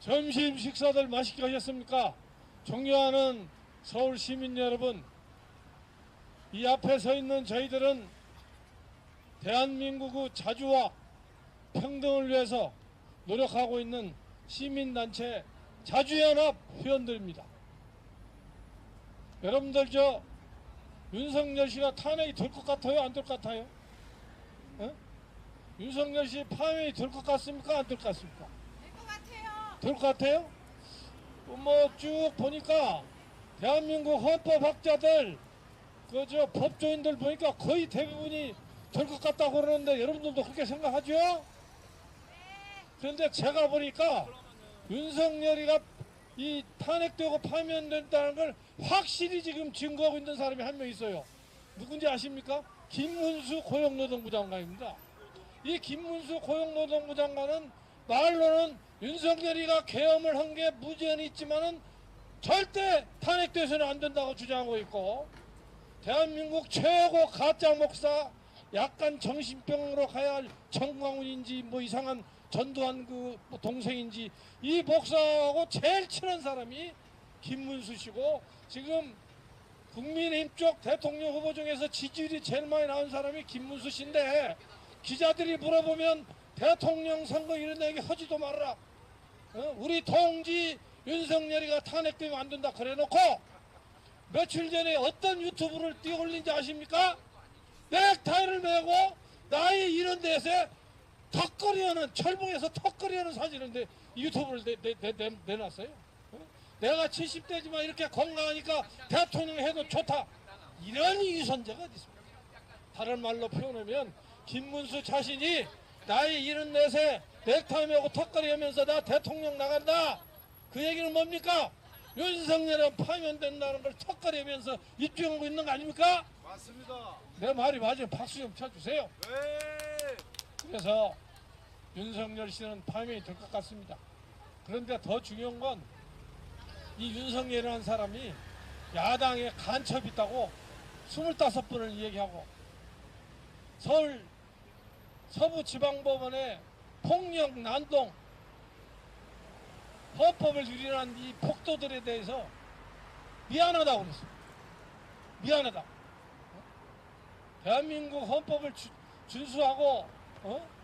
점심 식사들 맛있게 하셨습니까? 존경하는 서울 시민 여러분, 이 앞에 서 있는 저희들은 대한민국의 자주와 평등을 위해서 노력하고 있는 시민단체 자주연합 회원들입니다. 여러분들 윤석열 씨가 탄핵이 될 것 같아요? 안 될 것 같아요? 윤석열 씨 파면이 될 것 같습니까? 안 될 것 같습니까? 될 것 같아요. 될 것 같아요? 뭐 쭉 보니까 대한민국 헌법학자들 법조인들 보니까 거의 대부분이 될 것 같다고 그러는데 여러분들도 그렇게 생각하죠? 네. 그런데 제가 보니까 윤석열이가 이 탄핵되고 파면된다는 걸 확실히 지금 증거하고 있는 사람이 한 명 있어요. 누군지 아십니까? 김문수 고용노동부 장관입니다. 이 김문수 고용노동부 장관은 말로는 윤석열이가 계엄을 한 게 무죄는 있지만은 절대 탄핵돼서는 안 된다고 주장하고 있고, 대한민국 최고 가짜 목사, 약간 정신병으로 가야 할 정광훈인지 뭐 이상한 전두환 뭐 동생인지 이 목사하고 제일 친한 사람이 김문수 씨고, 지금 국민의힘 쪽 대통령 후보 중에서 지지율이 제일 많이 나온 사람이 김문수 씨인데, 기자들이 물어보면 대통령 선거 이런 얘기 하지도 말아라. 우리 동지 윤석열이가 탄핵되면 안 된다 그래놓고 며칠 전에 어떤 유튜브를 띄워올린지 아십니까? 넥타이를 메고 나이 이런 데서 턱걸이하는, 철봉에서 턱걸이하는 사진인데 유튜브를 내놨어요. 내가 70대지만 이렇게 건강하니까 대통령 해도 좋다. 이런 유선자가 어디 있습니까? 다른 말로 표현하면 김문수 자신이 나이 74세 넥타이 메고 턱걸이 하면서 나 대통령 나간다. 그 얘기는 뭡니까? 윤석열은 파면된다는 걸 턱걸이 하면서 입증하고 있는 거 아닙니까? 맞습니다. 내 말이 맞으면 박수 좀 쳐주세요. 네. 그래서 윤석열 씨는 파면이 될 것 같습니다. 그런데 더 중요한 건 이 윤석열이라는 사람이 야당에 간첩이 있다고 25번을 얘기하고, 서울 서부지방법원에 폭력, 난동, 헌법을 유린한 이 폭도들에 대해서 미안하다고 그랬어요. 미안하다. 대한민국 헌법을 준수하고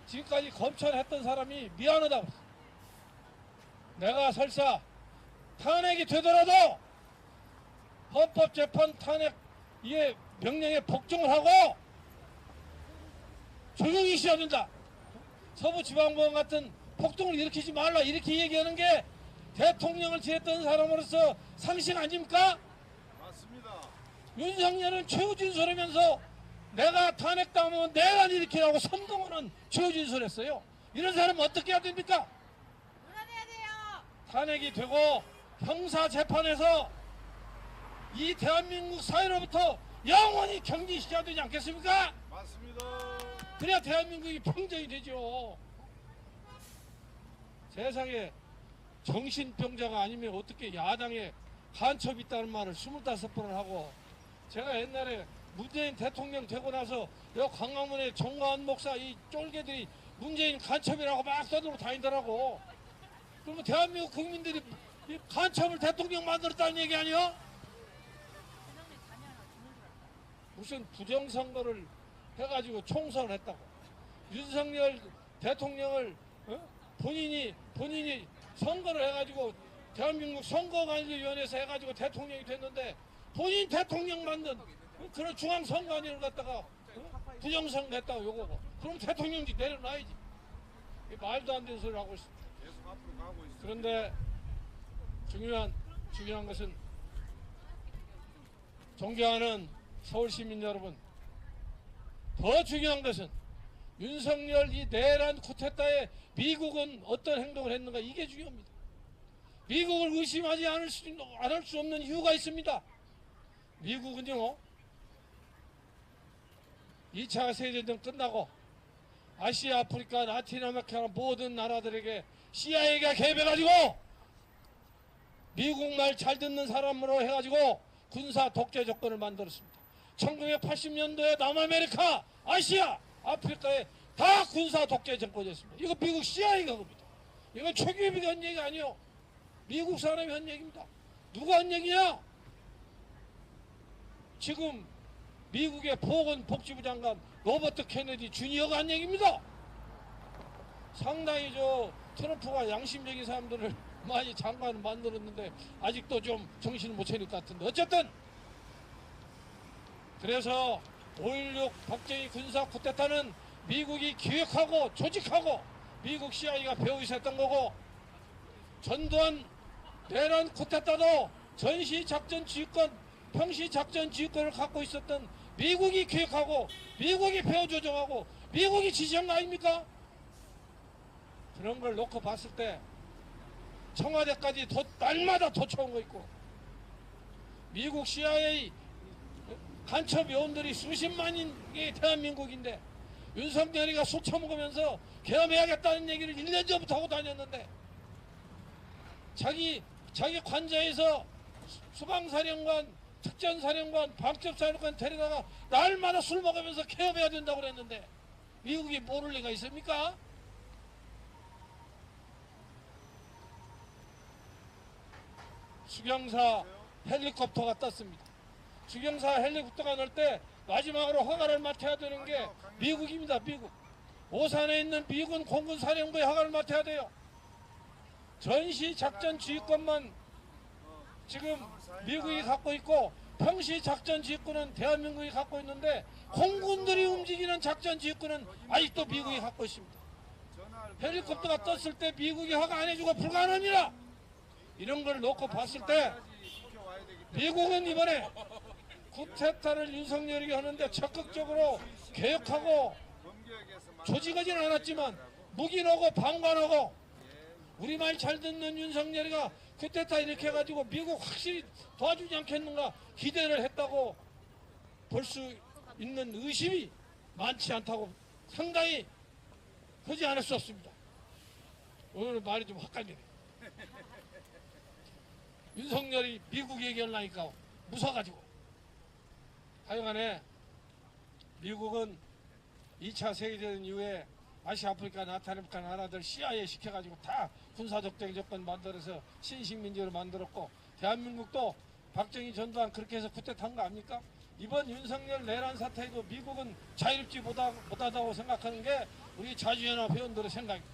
지금까지 검찰을 했던 사람이 미안하다고 그랬어요. 내가 설사 탄핵이 되더라도 헌법재판 탄핵 이게 명령에 복종을 하고 조용히 있어야 된다. 서부지방법원 같은 폭동을 일으키지 말라, 이렇게 얘기하는 게 대통령을 지냈던 사람으로서 상식 아닙니까? 맞습니다. 윤석열은 최후진술하면서 내가 탄핵당하면 내가 일으키라고 선동하는 최후진술했어요. 이런 사람은 어떻게 해야 됩니까? 물어내야 돼요. 탄핵이 되고 형사재판에서 이 대한민국 사회로부터 영원히 경질시켜야 되지 않겠습니까? 맞습니다. 그래야 대한민국이 평정이 되죠. 세상에 정신병자가 아니면 어떻게 야당에 간첩이 있다는 말을 25번을 하고, 제가 옛날에 문재인 대통령 되고 나서 여기 광화문에 정광훈 목사 이 쫄개들이 문재인 간첩이라고 막 떠들고 다니더라고. 그러면 대한민국 국민들이 이 간첩을 대통령 만들었다는 얘기 아니야? 무슨 부정선거를 해가지고 총선을 했다고. 윤석열 대통령을 본인이 선거를 해가지고 대한민국 선거관리위원회에서 해가지고 대통령이 됐는데, 본인 대통령 만든 그런 중앙선관위를 갖다가 부정선거 했다고 요거고. 그럼 대통령직 내려놔야지. 말도 안 되는 소리를 하고 있어. 계속 앞으로 가고 있습니다. 그런데 중요한 것은, 존경하는 서울시민 여러분, 더 중요한 것은 윤석열 이 내란 쿠데타에 미국은 어떤 행동을 했는가, 이게 중요합니다. 미국을 의심하지 않을 수 없는 이유가 있습니다. 미국은요, 2차 세계대전 끝나고 아시아, 아프리카, 라틴 아메리카 모든 나라들에게 CIA가 개입해가지고 미국 말 잘 듣는 사람으로 해가지고 군사 독재 조건을 만들었습니다. 1980년도에 남아메리카, 아시아, 아프리카에 다 군사 독재 정권이었습니다. 이거 미국 CIA가 겁니다. 이건 최규비가 한 얘기 아니에요. 미국 사람이 한 얘기입니다. 누가 한 얘기냐? 지금 미국의 보건복지부 장관 로버트 케네디 주니어가 한 얘기입니다. 상당히 트럼프가 양심적인 사람들을 많이 장관을 만들었는데 아직도 좀 정신을 못 차릴 것 같은데, 어쨌든 그래서 5.16 박정희 군사 쿠데타는 미국이 기획하고 조직하고 미국 CIA가 배후 있었던 거고, 전두환 내란 쿠데타도 전시작전 지휘권, 평시작전 지휘권을 갖고 있었던 미국이 기획하고 미국이 배후 조정하고 미국이 지시한 거 아닙니까? 그런 걸 놓고 봤을 때 청와대까지 날마다 도쳐온 거 있고, 미국 CIA 간첩 요원들이 수십만인이 대한민국인데 윤석열이가 술 처먹으면서 계엄해야겠다는 얘기를 1년 전부터 하고 다녔는데, 자기 관저에서 수방사령관, 특전사령관, 방첩사령관 데려다가 날마다 술 먹으면서 계엄해야 된다고 그랬는데 미국이 모를 리가 있습니까? 수경사 헬리콥터가 떴습니다. 수경사 헬리콥터가 날 때 마지막으로 허가를 맡아야 되는 게 미국입니다. 미국. 오산에 있는 미군 공군 사령부에 허가를 맡아야 돼요. 전시 작전 지휘권만 지금 미국이 갖고 있고 평시 작전 지휘권은 대한민국이 갖고 있는데 공군들이 움직이는 작전 지휘권은 아직도 미국이 갖고 있습니다. 헬리콥터가 떴을 때 미국이 허가 안 해주고 불가능합니다. 이런 걸 놓고 봤을 때 미국은 이번에 쿠데타를 윤석열이 하는데 적극적으로 개혁하고 조직하지는 않았지만 묵인하고 방관하고, 우리 말 잘 듣는 윤석열이가 쿠데타 이렇게 해가지고 미국 확실히 도와주지 않겠는가 기대를 했다고 볼 수 있는 의심이 많지 않다고 상당히 하지 않을 수 없습니다. 오늘 말이 좀 헛갈리네. 윤석열이 미국 얘기하려니까 무서워가지고. 하여간에 미국은 2차 세계대전 이후에 아시아프리카, 라틴아메리카 나라들 CIA 시켜가지고 다 군사적 조건 만들어서 신식민지로 만들었고, 대한민국도 박정희 전두환 그렇게 해서 쿠데타한 거 아닙니까? 이번 윤석열 내란 사태에도 미국은 자유롭지 못하다고 생각하는 게 우리 자주연합 회원들의 생각입니다.